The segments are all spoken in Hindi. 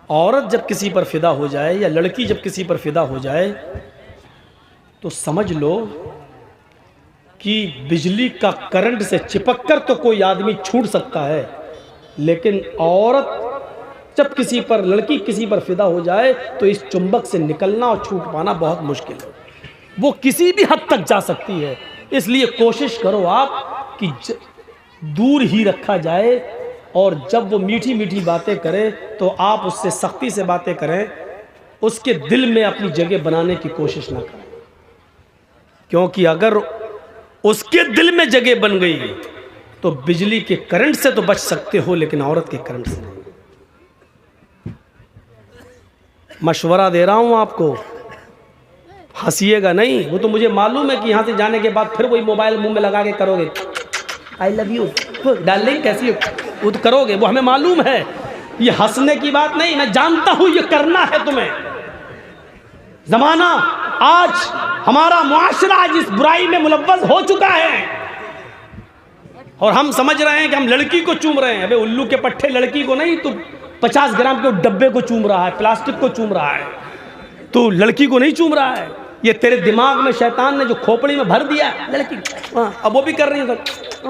औरत जब किसी पर फिदा हो जाए या लड़की जब किसी पर फिदा हो जाए तो समझ लो कि बिजली का करंट से चिपक कर तो कोई आदमी छूट सकता है, लेकिन औरत जब किसी पर, लड़की किसी पर फिदा हो जाए तो इस चुंबक से निकलना और छूट पाना बहुत मुश्किल है। वो किसी भी हद तक जा सकती है। इसलिए कोशिश करो आप कि दूर ही रखा जाए, और जब वो मीठी मीठी बातें करे तो आप उससे सख्ती से बातें करें, उसके दिल में अपनी जगह बनाने की कोशिश ना करें, क्योंकि अगर उसके दिल में जगह बन गई तो बिजली के करंट से तो बच सकते हो, लेकिन औरत के करंट से नहीं। मशवरा दे रहा हूं आपको, हंसिएगा नहीं। वो तो मुझे मालूम है कि यहां से जाने के बाद फिर वही मोबाइल मुंह में लगा के करोगे, आई लव यू डार्लिंग कैसी हो, वो तो करोगे, वो हमें मालूम है। ये हंसने की बात नहीं, मैं जानता हूं ये करना है तुम्हें। जमाना आज, हमारा मुआशरा आज इस बुराई में मुलव्वस हो चुका है, और हम समझ रहे हैं कि हम लड़की को चूम रहे हैं। अबे उल्लू के पट्टे, लड़की को नहीं, तू 50 ग्राम के डब्बे को चूम रहा है, प्लास्टिक को चूम रहा है, तू लड़की को नहीं चूम रहा है। ये तेरे दिमाग में शैतान ने जो खोपड़ी में भर दिया लड़की, अब वो भी कर रही है,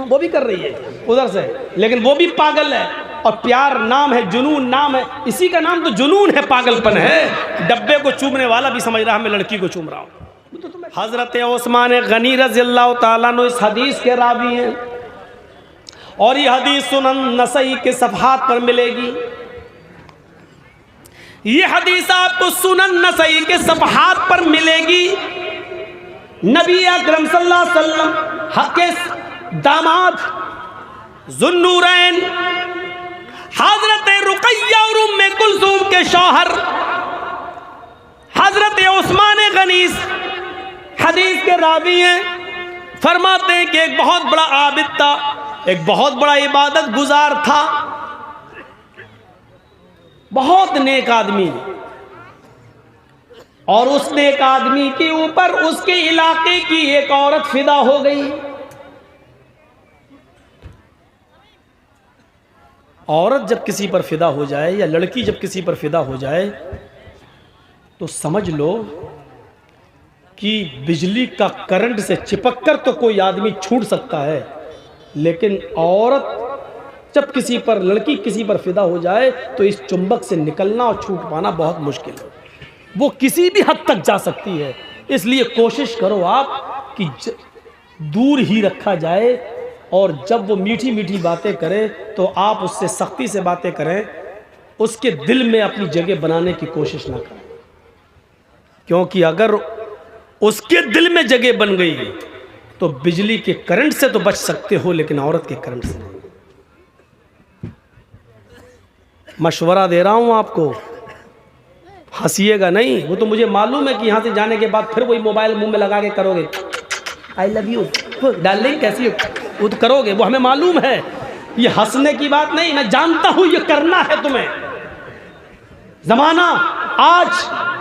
वो भी कर रही है उधर से, लेकिन वो भी पागल है। और प्यार नाम है, जुनून नाम है, इसी का नाम तो जुनून है, पागलपन है। डब्बे को चूमने वाला भी समझ रहा है मैं लड़की को चूम रहा हूं। हजरत उस्मान गनी रज़ियल्लाहु ताला अन्हु इस हदीस के रावी हैं, और ये हदीस सुनन नसई के सफ़हात पर मिलेगी। ये हदीस आपको सुनन नसई के सफ़हात पर मिलेगी। नबी अकरम सल्लल्लाहु अलैहि वसल्लम के दामाद ज़ुन्नूरैन हजरत रुक़ैया और उम्मे कुलसूम के शौहर हजरत उस्मान गनी हदीस के रावी हैं। फरमाते हैं कि एक बहुत बड़ा आबिद था, एक बहुत बड़ा इबादत गुजार था, बहुत नेक आदमी, और उस नेक आदमी के ऊपर उसके इलाके की एक औरत फिदा हो गई। औरत जब किसी पर फिदा हो जाए या लड़की जब किसी पर फिदा हो जाए तो समझ लो कि बिजली का करंट से चिपक कर तो कोई आदमी छूट सकता है, लेकिन औरत जब किसी पर, लड़की किसी पर फिदा हो जाए तो इस चुंबक से निकलना और छूट पाना बहुत मुश्किल है। वो किसी भी हद तक जा सकती है। इसलिए कोशिश करो आप कि दूर ही रखा जाए, और जब वो मीठी मीठी बातें करे तो आप उससे सख्ती से बातें करें, उसके दिल में अपनी जगह बनाने की कोशिश ना करें, क्योंकि अगर उसके दिल में जगह बन गई तो बिजली के करंट से तो बच सकते हो, लेकिन औरत के करंट से नहीं। मशवरा दे रहा हूं आपको, हंसिएगा नहीं। वो तो मुझे मालूम है कि यहां से जाने के बाद फिर वही मोबाइल मुंह में लगा के करोगे, आई लव यू डार्लिंग कैसी हो, वो तो करोगे, वो हमें मालूम है। ये हंसने की बात नहीं, मैं जानता हूं ये करना है तुम्हें। जमाना आज,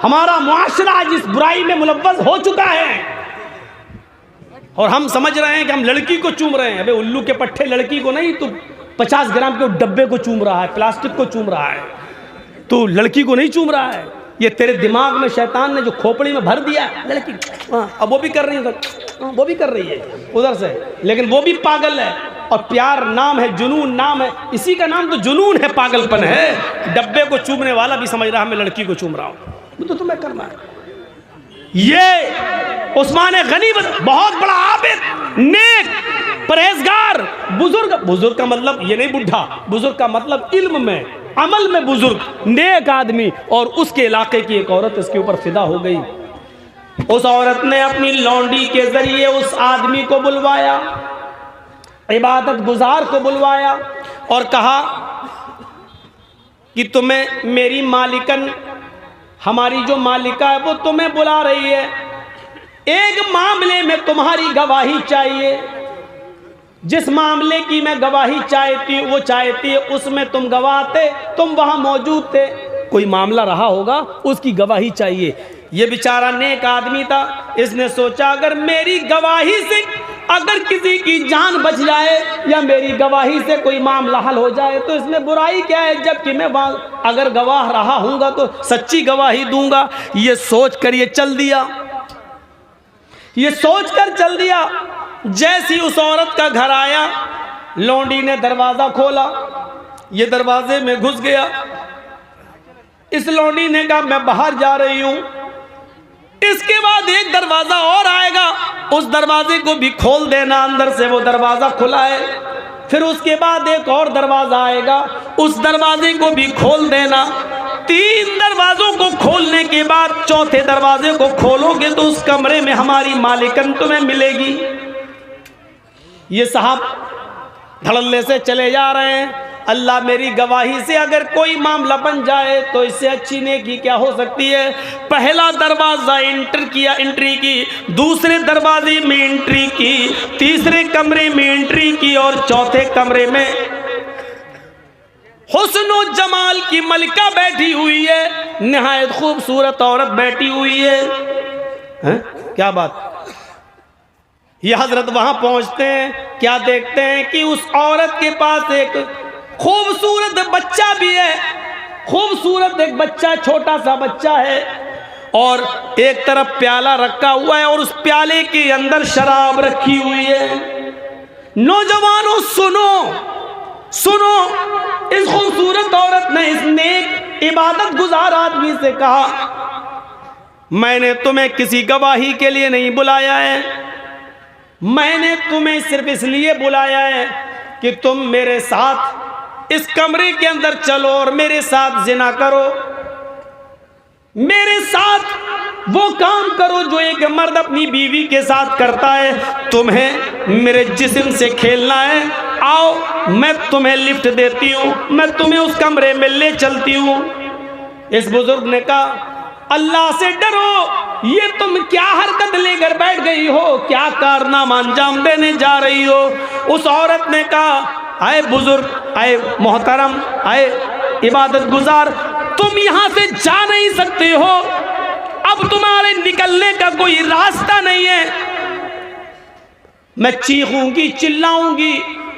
हमारा मुआशरा आज इस बुराई में मुलव्वस हो चुका है, और हम समझ रहे हैं कि हम लड़की को चूम रहे हैं। अबे उल्लू के पट्टे, लड़की को नहीं, तू 50 ग्राम के डब्बे को चूम रहा है, प्लास्टिक को चूम रहा है, तू लड़की को नहीं चूम रहा है। ये तेरे दिमाग में शैतान ने जो खोपड़ी में भर दिया लड़की, अब वो भी कर रही है, वो भी कर रही है उधर से, लेकिन वो भी पागल है। और प्यार नाम है, जुनून नाम है, इसी का नाम तो जुनून है, पागलपन है। डब्बे को चूमने वाला भी समझ रहा है मैं लड़की को चूम रहा हूं, वो तो तुम्हें करना है। ये उस्मान गनी बहुत बड़ा आबिद, नेक, परहेजगार, बुजुर्ग। बुजुर्ग का मतलब ये नहीं बुढ़ा, बुजुर्ग का मतलब इल्म में, अमल में बुजुर्ग, नेक आदमी, और उसके इलाके की एक औरत इसके ऊपर फिदा हो गई। उस औरत ने अपनी लौंडी के जरिए उस आदमी को बुलवाया, इबादत गुजार को बुलवाया, और कहा कि तुम्हें मेरी मालिकन, हमारी जो मालिका है वो तुम्हें बुला रही है, एक मामले में तुम्हारी गवाही चाहिए। जिस मामले की मैं गवाही चाहती है उसमें तुम गवाह थे, तुम वहां मौजूद थे। कोई मामला रहा होगा, उसकी गवाही चाहिए। ये बेचारा नेक आदमी था, इसने सोचा अगर मेरी गवाही से अगर किसी की जान बच जाए या मेरी गवाही से कोई मामला हल हो जाए तो इसमें बुराई क्या है, जबकि मैं अगर गवाह रहा हूँगा तो सच्ची गवाही दूंगा। ये सोच कर ये चल दिया, ये सोच कर चल दिया। जैसी उस औरत का घर आया, लौंडी ने दरवाज़ा खोला, ये दरवाजे में घुस गया। इस लौंडी ने कहा मैं बाहर जा रही हूँ। इसके बाद एक दरवाज़ा और आएगा, उस दरवाजे को भी खोल देना, अंदर से वो दरवाज़ा खुला है। फिर उसके बाद एक और दरवाज़ा आएगा, उस दरवाजे को भी खोल देना। 3 दरवाज़ों को खोलने के बाद चौथे दरवाजे को खोलोगे तो उस कमरे में हमारी मालिकन तुम्हें मिलेगी। ये साहब धड़ल्ले से चले जा रहे हैं। अल्लाह मेरी गवाही से अगर कोई मामला बन जाए तो इससे अच्छी नेकी क्या हो सकती है। पहला दरवाज़ा एंट्री की, दूसरे दरवाजे में एंट्री की, तीसरे कमरे में एंट्री की और चौथे कमरे में हुस्न जमाल की मलिका बैठी हुई है, निहायत खूबसूरत औरत बैठी हुई है। क्या बात। ये हजरत वहां पहुंचते हैं, क्या देखते हैं कि उस औरत के पास एक खूबसूरत बच्चा भी है। खूबसूरत एक बच्चा, छोटा सा बच्चा है, और एक तरफ प्याला रखा हुआ है और उस प्याले के अंदर शराब रखी हुई है। नौजवानों सुनो सुनो, इस खूबसूरत औरत ने इस नेक इबादत गुजार आदमी से कहा, मैंने तुम्हें किसी गवाही के लिए नहीं बुलाया है, मैंने तुम्हें सिर्फ इसलिए बुलाया है कि तुम मेरे साथ इस कमरे के अंदर चलो और मेरे साथ जिना करो, मेरे साथ वो काम करो जो एक मर्द अपनी बीवी के साथ करता है। तुम्हें मेरे जिस्म से खेलना है, आओ मैं तुम्हें लिफ्ट देती हूँ, मैं तुम्हें उस कमरे में ले चलती हूँ। इस बुजुर्ग ने कहा अल्लाह से डरो, ये तुम क्या हरकत लेकर बैठ गई हो, क्या कारनामा अंजाम देने जा रही हो। उस औरत ने कहा आए बुजुर्ग, आए मोहतरम, आए इबादत गुजार, तुम यहाँ से जा नहीं सकते हो, अब तुम्हारे निकलने का कोई रास्ता नहीं है। मैं चीखूंगी, चिल्लाऊंगी,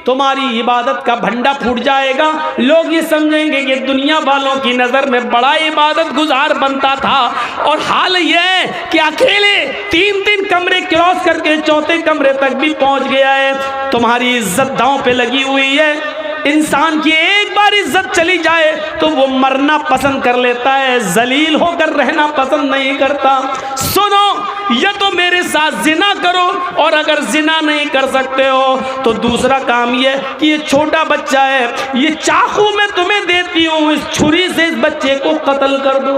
तुम्हारी इबादत का भंडा फूट जाएगा, लोग ये समझेंगे कि दुनिया वालों की नज़र में बड़ा इबादत गुजार बनता था। और हाल ये है कि अकेले 3 कमरे क्रॉस करके चौथे कमरे तक भी पहुंच गया है। तुम्हारी इज्जत दांव पे लगी हुई है। इंसान की एक बार इज्जत चली जाए तो वो मरना पसंद कर लेता है, जलील होकर रहना पसंद नहीं करता। सुनो, या तो मेरे साथ जिना करो, और अगर जिना नहीं कर सकते हो तो दूसरा काम ये कि ये छोटा बच्चा है, ये चाकू मैं तुम्हें देती हूँ, इस छुरी से इस बच्चे को कत्ल कर दो।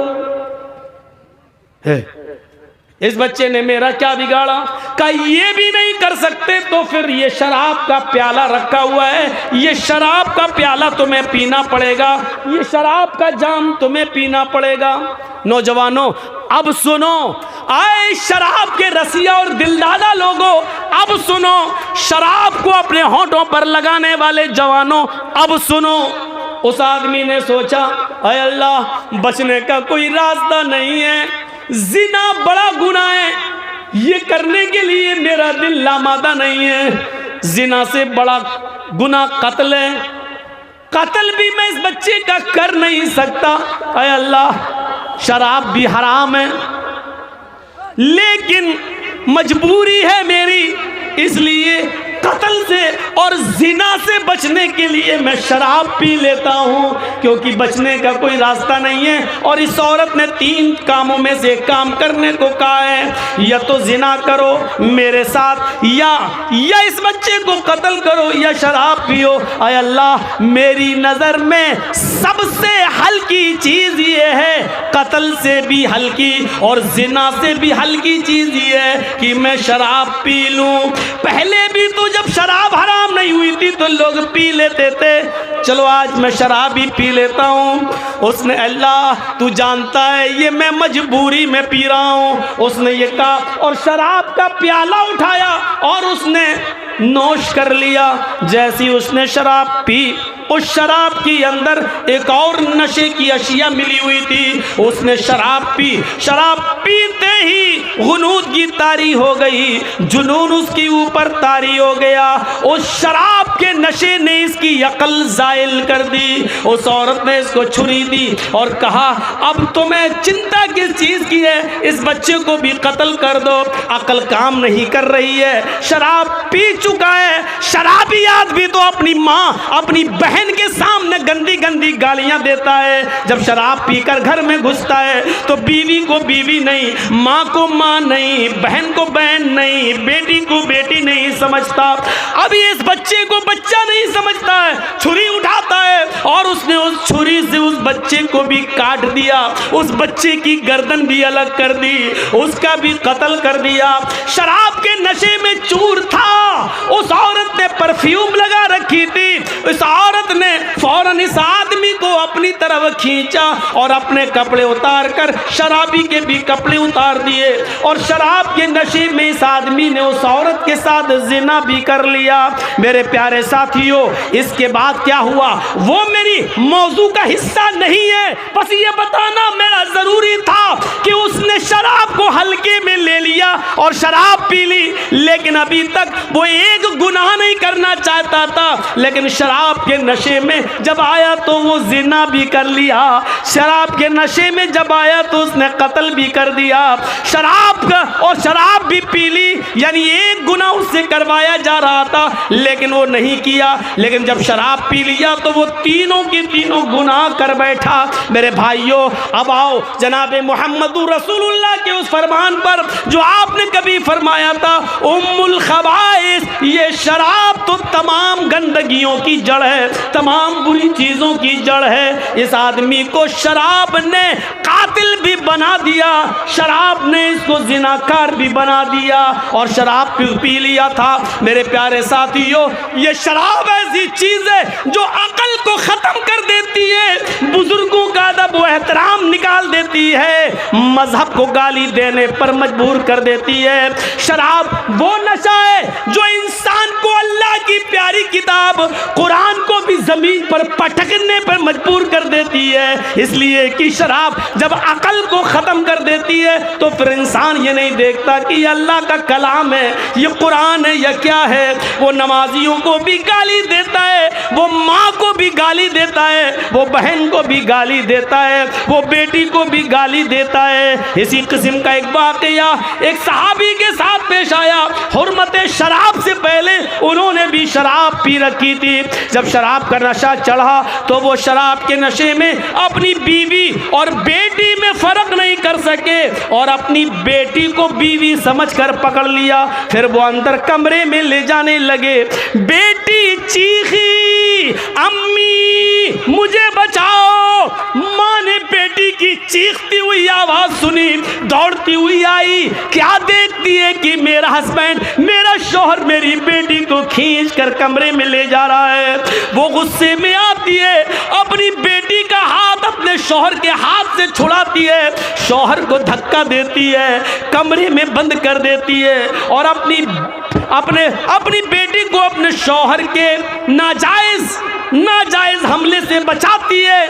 इस बच्चे ने मेरा क्या बिगाड़ा। का ये भी नहीं कर सकते तो फिर ये शराब का प्याला रखा हुआ है, ये शराब का प्याला तुम्हें पीना पड़ेगा, ये शराब का जाम तुम्हें पीना पड़ेगा। नौजवानों अब सुनो, आए शराब के रसिया और दिलदादा लोगों, अब सुनो, शराब को अपने होठों पर लगाने वाले जवानों, अब सुनो। उस आदमी ने सोचा अय अल्लाह, बचने का कोई रास्ता नहीं है, जिना बड़ा गुनाह है, ये करने के लिए मेरा दिल लामादा नहीं है। जिना से बड़ा गुनाह कत्ल है, कत्ल भी मैं इस बच्चे का कर नहीं सकता। अय अल्लाह, शराब भी हराम है, लेकिन मजबूरी है मेरी, इसलिए कत्ल से और जिना से बचने के लिए मैं शराब पी लेता हूँ, क्योंकि बचने का कोई रास्ता नहीं है। और इस औरत ने 3 कामों में से एक काम करने को कहा है, या तो जिना करो मेरे साथ, या इस बच्चे को कत्ल करो, या शराब पियो। अय अल्लाह, मेरी नज़र में सबसे हल्की चीज़ ये है, कत्ल से भी हल्की और जिना से भी हल्की चीज़ ये है कि मैं शराब पी लूँ। पहले भी तो जब शराब हराम नहीं हुई थी तो लोग पी लेते थे, चलो आज मैं शराब ही पी लेता हूँ। उसने अल्लाह तू जानता है ये मैं मजबूरी में पी रहा हूँ, उसने ये कहा और शराब का प्याला उठाया और उसने नोश कर लिया। जैसी उसने शराब पी उस शराब के अंदर एक और नशे की अशिया मिली हुई थी। उसने शराब पी, शराब पीते ही गुनूद की तारी हो गई, जुनून उसके ऊपर तारी हो गया। उस शराब के नशे ने इसकी अकल जायल कर दी। उस औरत ने इसको छुरी दी और कहा, अब तुम्हें चिंता किस चीज की है, इस बच्चे को भी कत्ल कर दो। अकल काम नहीं कर रही है, शराब पी चुका है। शराबी आदमी तो अपनी माँ, अपनी बहन के सामने गंदी गंदी गालियां देता है। जब शराब पीकर घर में घुसता है तो बीवी को बीवी नहीं, माँ को माँ नहीं, बहन को बहन नहीं, बेटी को बेटी नहीं समझता। अभी इस बच्चे को बच्चा नहीं समझता है, छुरी उठाता है और उसने उस छुरी से उस बच्चे को भी काट दिया, उस बच्चे की गर्दन भी अलग कर दी, उसका भी कत्ल कर दिया। शराब के नशे में चूर था। उस औरत ने परफ्यूम लगा रखी थी। इस औरत ने फौरन इस आदमी को अपनी तरफ खींचा और अपने कपड़े उतार कर शराबी के भी कपड़े उतार दिए और शराब के नशे में इस आदमी ने उस औरत के साथ जिना भी कर लिया। मेरे प्यारे साथियों, इसके बाद क्या हुआ वो मेरी मौजू का हिस्सा नहीं है, बस ये बताना मेरा जरूरी था कि उसने शराब को हल्के में ले लिया और शराब पी ली, लेकिन अभी तक वो एक गुनाह नहीं करना चाहता था। लेकिन शराब के नशे में जब आया तो वो जिना भी कर लिया, शराब के नशे में जब आया तो उसने कत्ल भी कर दिया, शराब का और शराब भी पी ली, यानी एक गुनाह उससे करवाया जा रहा था लेकिन वो नहीं किया। लेकिन जब शराब पी लिया तो वो तीनों के तीनों गुनाह कर बैठा। मेरे भाइयों, अब आओ जनाबे मोहम्मदुर रसूलुल्लाह के उस फरमान पर जो आपने कभी फरमाया था, उम्मुल खबाइस, ये शराब तो तमाम गंदगियों की जड़ है, तमाम बुरी चीजों की जड़ है। इस आदमी को शराब ने कातिल भी बना दिया, शराब ने इसको जिनाकार भी बना दिया और शराब पी लिया था। मेरे प्यारे साथियों, ये शराब ऐसी चीज है जो अकल को खत्म कर देती है, बुजुर्गों का अदब व एहतराम निकाल देती है, मजहब को गाली देने पर मजबूर कर देती है। शराब वो नशा है जो इंसान को अल्लाह की प्यारी किताब कुरान को भी जमीन पर पटकने पर मजबूर कर देती है। इसलिए कि शराब जब अकल को खत्म कर देती है तो फिर इंसान ये नहीं देखता कि ये अल्लाह का कलाम है, ये कुरान है या क्या है। वो नमाजियों को भी गाली देता है, वो माँ को भी गाली देता है, वो बहन को भी गाली देता है, वो बेटी को भी गाली देता है। इसी किस्म का एक वाकया एक सहाबी के साथ पेश आया। हुर्मत शराब से पहले उन्होंने भी शराब पी रखी थी। जब शराब का नशा चढ़ा तो वो शराब के नशे में अपनी बीवी और बेटी में फर्क नहीं कर सके और अपनी बेटी को बीवी समझकर पकड़ लिया। फिर वो अंदर कमरे में ले जाने लगे। बेटी चीखी, अम्मी मुझे बचाओ। माँ ने बेटी की चीखती हुई आवाज सुनी, दौड़ती हुई आई। क्या देखती है कि मेरा हस्बैंड, मेरा शौहर मेरी बेटी को खींच कर कमरे में ले जा रहा है। वो गुस्से में आती है, अपनी बेटी का हाथ अपने शौहर के हाथ से छुड़ाती है, शौहर को धक्का देती है, कमरे में बंद कर देती है और अपनी बेटी को अपने शौहर के नाजायज हमले से बचाती है।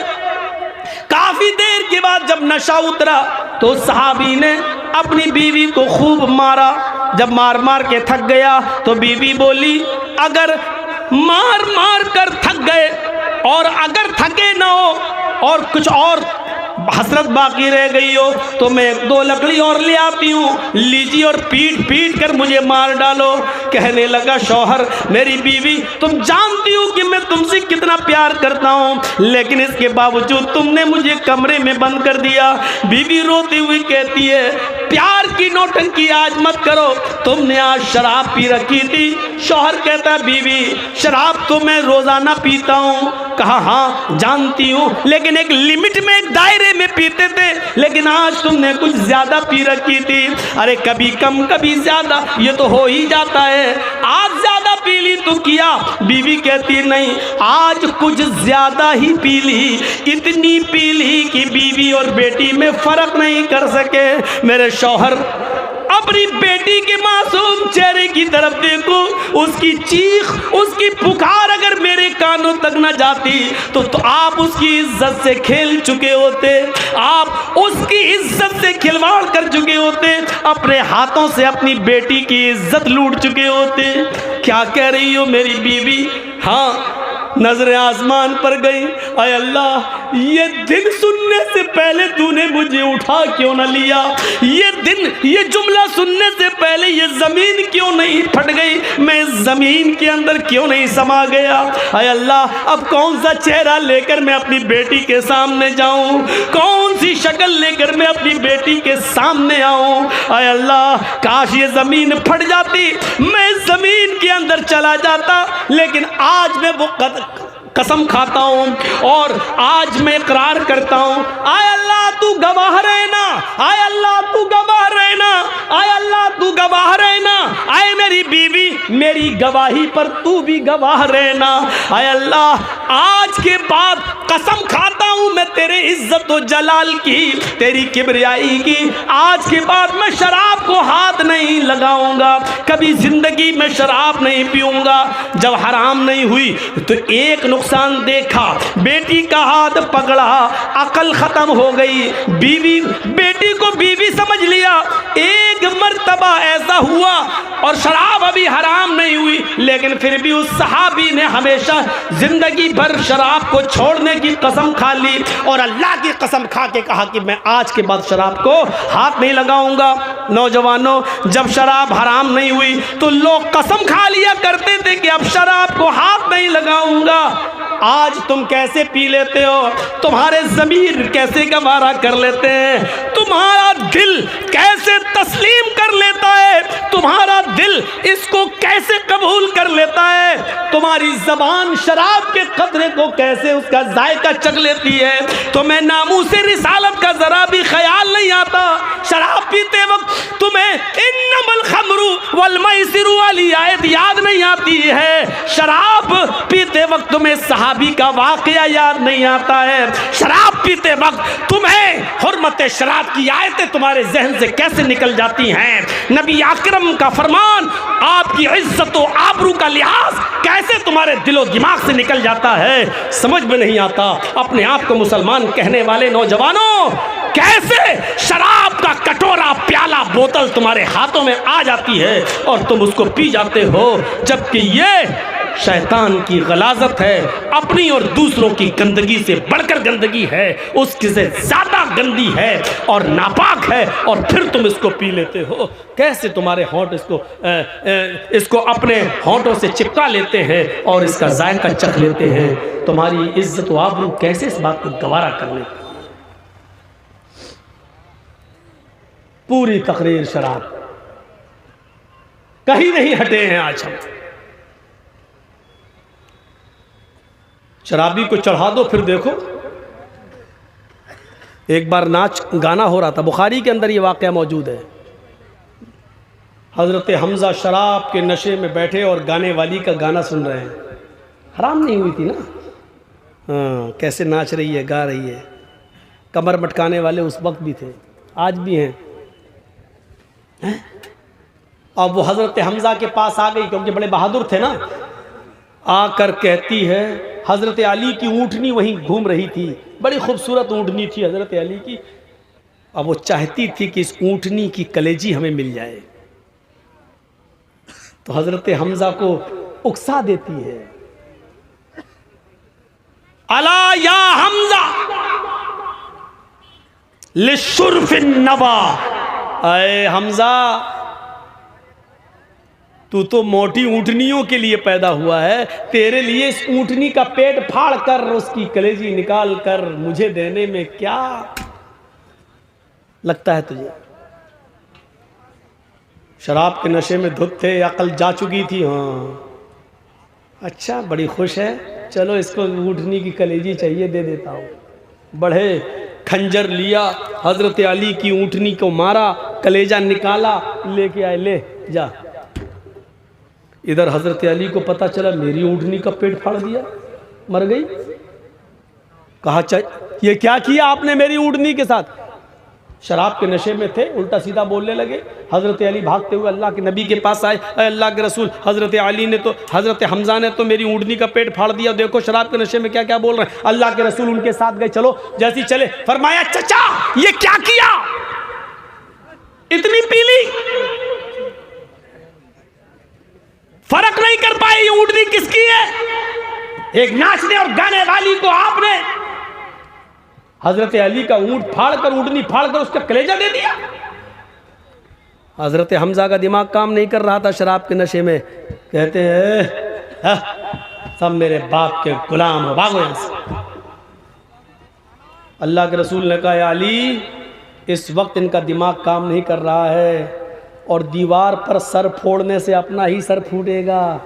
काफी देर के बाद जब नशा उतरा तो सहाबी ने अपनी बीवी को खूब मारा। जब मार मार के थक गया तो बीवी बोली, अगर मार मार कर थक गए और अगर थके ना हो और कुछ और हसरत बाकी रह गई हो तो मैं 2 लकड़ी और ले आती हूँ, लीजिए और पीट पीट कर मुझे मार डालो। कहने लगा शौहर, मेरी बीवी तुम जानती हो कि मैं तुमसे कितना प्यार करता हूँ, लेकिन इसके बावजूद तुमने मुझे कमरे में बंद कर दिया। बीवी रोती हुई कहती है, प्यार की नौटंकी आज मत करो, तुमने आज शराब पी रखी थी। शौहर कहता है, बीवी शराब तो मैं रोजाना पीता हूँ। कहा हाँ जानती हूँ, लेकिन एक लिमिट में, एक दायरे में पीते थे, लेकिन आज तुमने कुछ ज्यादा पी रखी थी। अरे कभी कम कभी ज्यादा, ये तो हो ही जाता है। आज ज्यादा पी ली तो किया। बीवी कहती नहीं, आज कुछ ज्यादा ही पी ली, इतनी पी ली कि बीवी और बेटी में फर्क नहीं कर सके। मेरे शौहर अब अपनी बेटी के मासूम चेहरे की तरफ देखूं, उसकी चीख, उसकी पुकार अगर मेरे कानों तक न जाती तो आप उसकी इज्जत से खेल चुके होते, आप उसकी इज्जत से खिलवाड़ कर चुके होते, अपने हाथों से अपनी बेटी की इज्जत लूट चुके होते। क्या कह रही हो मेरी बीवी? हाँ, नजरें आसमान पर गई। अय अल्लाह, ये दिन सुनने से पहले तूने मुझे उठा क्यों न लिया? ये दिन, ये जुमला सुनने से पहले ये जमीन क्यों नहीं फट गई? मैं इस जमीन के अंदर क्यों नहीं समा गया? अय अल्लाह, अब कौन सा चेहरा लेकर मैं अपनी बेटी के सामने जाऊं? कौन सी शक्ल लेकर मैं अपनी बेटी के सामने आऊं? अय अल्लाह, काश ये जमीन फट जाती, मैं इस जमीन के अंदर चला जाता, लेकिन आज मैं वो कसम खाता हूं और आज मैं इकरार करता हूं, आय अल्लाह तू गवाह रहना, आय अल्लाह तू गवाह रहना, आय अल्लाह तू गवाह रहना, आय मेरी बीवी, मेरी गवाही पर तू भी गवाह रहना। आय अल्लाह, आज के बाद कसम खाता हूं मैं तेरे इज्जत व जलाल की, तेरी किबरियाई की, आज के बाद मैं शराब को हाथ नहीं लगाऊंगा, कभी जिंदगी में शराब नहीं पीऊंगा। जब हराम नहीं हुई तो एक नुकसान देखा, बेटी का हाथ पकड़ा, अकल खत्म हो गई, बीवी, बेटी को बीवी समझ लिया। एक मर्तबा ऐसा हुआ और शराब अभी हराम नहीं हुई, लेकिन फिर भी उस सहाबी ने हमेशा जिंदगी भर शराब को छोड़ने की कसम खा ली और अल्लाह की कसम खा के कहा कि मैं आज के बाद शराब को हाथ नहीं लगाऊंगा। नौजवानों, जब शराब हराम नहीं हुई तो लोग कसम खा लिया करते थे कि अब शराब को हाथ नहीं लगाऊंगा। आज तुम कैसे पी लेते हो? तुम्हारे ज़मीर कैसे गवारा कर लेते हैं? तुम्हारा दिल कैसे तस्लीम कर लेता है? तुम्हारा दिल इसको कैसे कबूल कर लेता है? तुम्हारी ज़बान शराब के कतरे को कैसे उसका जायका चख लेती है? तुम्हें नामूसे रिसालत का ज़रा भी ख्याल नहीं आता। शराब पीते वक्त तुम्हें इन्नमल खमरू वल मैसिरु वाली आयत याद नहीं आती है। शराब पीते वक्त तुम्हें सहाबी का वाकया याद नहीं आता है। शराब पीते वक्त तुम्हें हुर्मत शराब की आयतें तुम्हारे जहन से कैसे निकल जाती हैं। नबी अकरम का फरमान, आपकी इज्जत और आबरू का लिहाज कैसे तुम्हारे दिलो दिमाग से निकल जाता है, समझ में नहीं आता। अपने आप को मुसलमान कहने वाले नौजवानों, कैसे शराब का कटोरा, प्याला, बोतल तुम्हारे हाथों में आ जाती है और तुम उसको पी जाते हो, जबकि ये शैतान की गलाजत है, अपनी और दूसरों की गंदगी से बढ़कर गंदगी है, उसकी से ज़्यादा गंदी है और नापाक है, और फिर तुम इसको पी लेते हो। कैसे तुम्हारे होंठ इसको अपने होंठों से चिपका लेते हैं और इसका जायका चख लेते हैं। तुम्हारी इज्जत व आबरू कैसे इस बात को गवारा कर लेते हैं। पूरी तकरीर शराब, कहीं नहीं हटे हैं आज हम। शराबी को चढ़ा दो, फिर देखो। एक बार नाच गाना हो रहा था, बुखारी के अंदर ये वाक़या मौजूद है। हज़रत हमज़ा शराब के नशे में बैठे और गाने वाली का गाना सुन रहे हैं। हराम नहीं हुई थी ना। हाँ, कैसे नाच रही है, गा रही है। कमर मटकाने वाले उस वक्त भी थे, आज भी हैं। अब वो हज़रत हमज़ा के पास आ गई, क्योंकि बड़े बहादुर थे ना। आकर कहती है, हज़रत अली की ऊँटनी वहीं घूम रही थी, बड़ी खूबसूरत ऊँटनी थी हज़रत अली की। अब वो चाहती थी कि इस ऊँटनी की कलेजी हमें मिल जाए, तो हज़रत हमज़ा को उकसा देती है, अला या हमज़ा लिशुर्फिन नवा, अय हमज़ा, तू तो मोटी ऊँटनियों के लिए पैदा हुआ है, तेरे लिए इस ऊँटनी का पेट फाड़ कर उसकी कलेजी निकाल कर मुझे देने में क्या लगता है तुझे। शराब के नशे में धुत थे, अकल जा चुकी थी। हाँ अच्छा, बड़ी खुश है, चलो इसको ऊँटनी की कलेजी चाहिए, दे देता हूँ। बढ़े, खंजर लिया, हज़रत अली की ऊँटनी को मारा, कलेजा निकाला, लेके आए, ले जा। इधर हज़रत अली को पता चला मेरी ऊँटनी का पेट फाड़ दिया, मर गई। कहा, ये क्या किया आपने मेरी ऊँटनी के साथ? शराब के नशे में थे, उल्टा सीधा बोलने लगे। हज़रत अली भागते हुए अल्लाह के नबी के पास आए, अल्लाह के रसूल, हज़रत हमज़ा ने तो मेरी ऊँटनी का पेट फाड़ दिया, देखो शराब के नशे में क्या क्या बोल रहे हैं। अल्लाह के रसूल उनके साथ गए, चलो। जैसे ही चले फरमाया, चचा ये क्या किया, इतनी पीली, फर्क नहीं कर पाए ये ऊँटनी किसकी है। एक नाचने और गाने वाली को आपने हजरत अली का ऊँट फाड़कर, ऊँटनी फाड़कर उसका कलेजा दे दिया। हजरत हमजा का दिमाग काम नहीं कर रहा था शराब के नशे में। कहते हैं सब मेरे बाप के गुलाम हो, भागो यहां से। अल्लाह के रसूल ने कहा, अली इस वक्त इनका दिमाग काम नहीं कर रहा है और दीवार पर सर फोड़ने से अपना ही सर फूटेगा।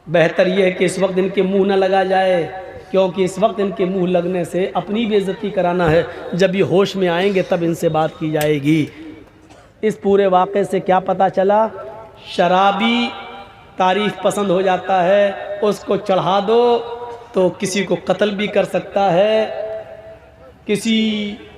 बेहतर यह है कि इस वक्त इनके मुंह न लगा जाए, क्योंकि इस वक्त इनके मुंह लगने से अपनी बेइज्जती कराना है। जब ये होश में आएंगे तब इनसे बात की जाएगी। इस पूरे वाक़े से क्या पता चला, शराबी तारीफ़ पसंद हो जाता है, उसको चढ़ा दो तो किसी को कत्ल भी कर सकता है, किसी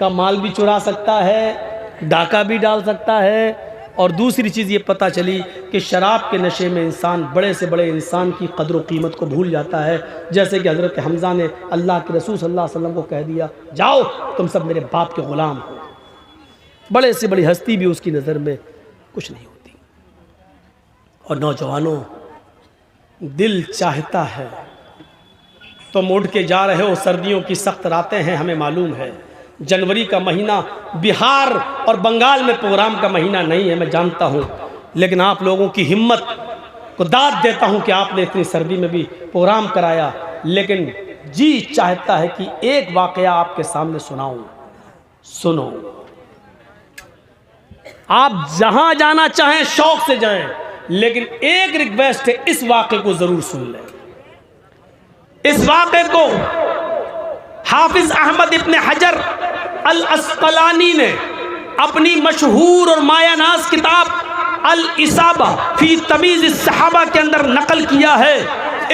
का माल भी चुरा सकता है, डाका भी डाल सकता है। और दूसरी चीज़ ये पता चली कि शराब के नशे में इंसान बड़े से बड़े इंसान की कदर व कीमत को भूल जाता है। जैसे कि हज़रत हमज़ा ने अल्लाह के रसूल सल्लल्लाहु अलैहि वसल्लम को कह दिया, जाओ तुम सब मेरे बाप के ग़ुलाम हो। बड़े से बड़ी हस्ती भी उसकी नज़र में कुछ नहीं होती। और नौजवानों, दिल चाहता है तुम उठ के जा रहे हो, सर्दियों की सख्त रातें हैं, हमें मालूम है। जनवरी का महीना बिहार और बंगाल में प्रोग्राम का महीना नहीं है, मैं जानता हूँ, लेकिन आप लोगों की हिम्मत को दाद देता हूँ कि आपने इतनी सर्दी में भी प्रोग्राम कराया। लेकिन जी चाहता है कि एक वाकया आपके सामने सुनाऊं, सुनो। आप जहां जाना चाहें शौक से जाएं, लेकिन एक रिक्वेस्ट है, इस वाक़े को जरूर सुन लें। इस वाक़े को हाफिज अहमद इब्न हजर अल अस्क़लानी ने अपनी मशहूर और मायानाज़ किताब अल इसाबा फी तमीज़ सहाबा के अंदर नकल किया है।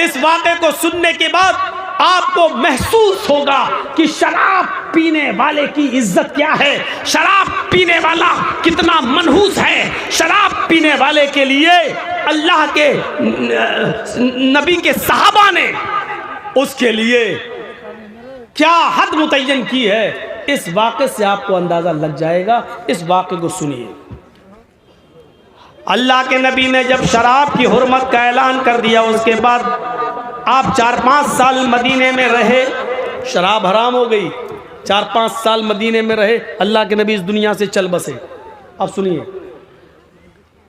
इस वाक़े को सुनने के बाद आपको महसूस होगा कि शराब पीने वाले की इज्जत क्या है, शराब पीने वाला कितना मनहूस है, शराब पीने वाले के लिए अल्लाह के नबी के सहाबा ने उसके लिए क्या हद मुतय्यन की है। इस वाक़े से आपको अंदाज़ा लग जाएगा। इस वाक़े को सुनिए। अल्लाह के नबी ने जब शराब की हुर्मत का ऐलान कर दिया, उसके बाद आप 4-5 साल मदीने में रहे, शराब हराम हो गई। 4-5 साल मदीने में रहे, अल्लाह के नबी इस दुनिया से चल बसे। अब सुनिए,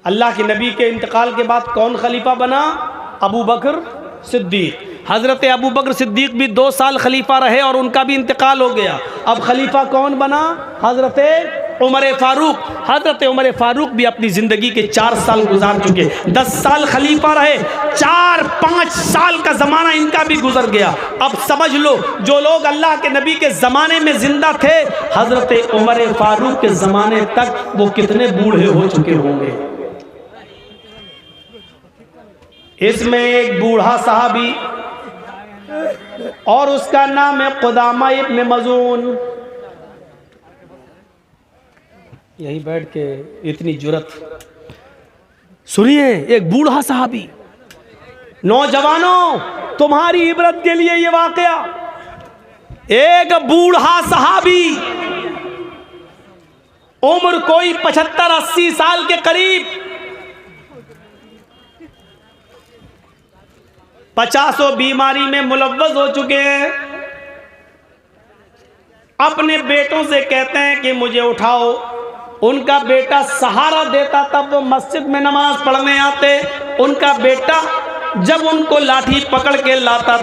अल्लाह के नबी के इंतकाल के बाद कौन खलीफा बना? अबू बकर सिद्दीक। हज़रत अबू बकर सिद्दीक भी 2 साल खलीफा रहे और उनका भी इंतकाल हो गया। अब खलीफा कौन बना? हज़रत उमर फ़ारूक। हज़रत उमर फ़ारूक भी अपनी ज़िंदगी के 4 साल गुजार चुके, 10 साल खलीफा रहे, 4-5 साल का ज़माना इनका भी गुजर गया। अब समझ लो, जो लोग अल्लाह के नबी के ज़माने में ज़िंदा थे, हज़रत उमर फ़ारूक के ज़माने तक वो कितने बूढ़े हो चुके होंगे। इसमें एक बूढ़ा सहाबी और उसका नाम है कुदामा इब्न मज़ून। यहीं बैठ के इतनी जुरत, सुनिए, एक बूढ़ा सहाबी। नौजवानों, तुम्हारी इबरत के लिए ये वाकया, एक बूढ़ा सहाबी, उम्र कोई 75-80 साल के करीब, 50 बीमारी में मुलव्वस हो चुके हैं, अपने बेटों से कहते हैं कि मुझे उठाओ। उनका बेटा सहारा देता, तब वो मस्जिद में नमाज पढ़ने आते। उनका बेटा जब उनको लाठी पकड़ के लाता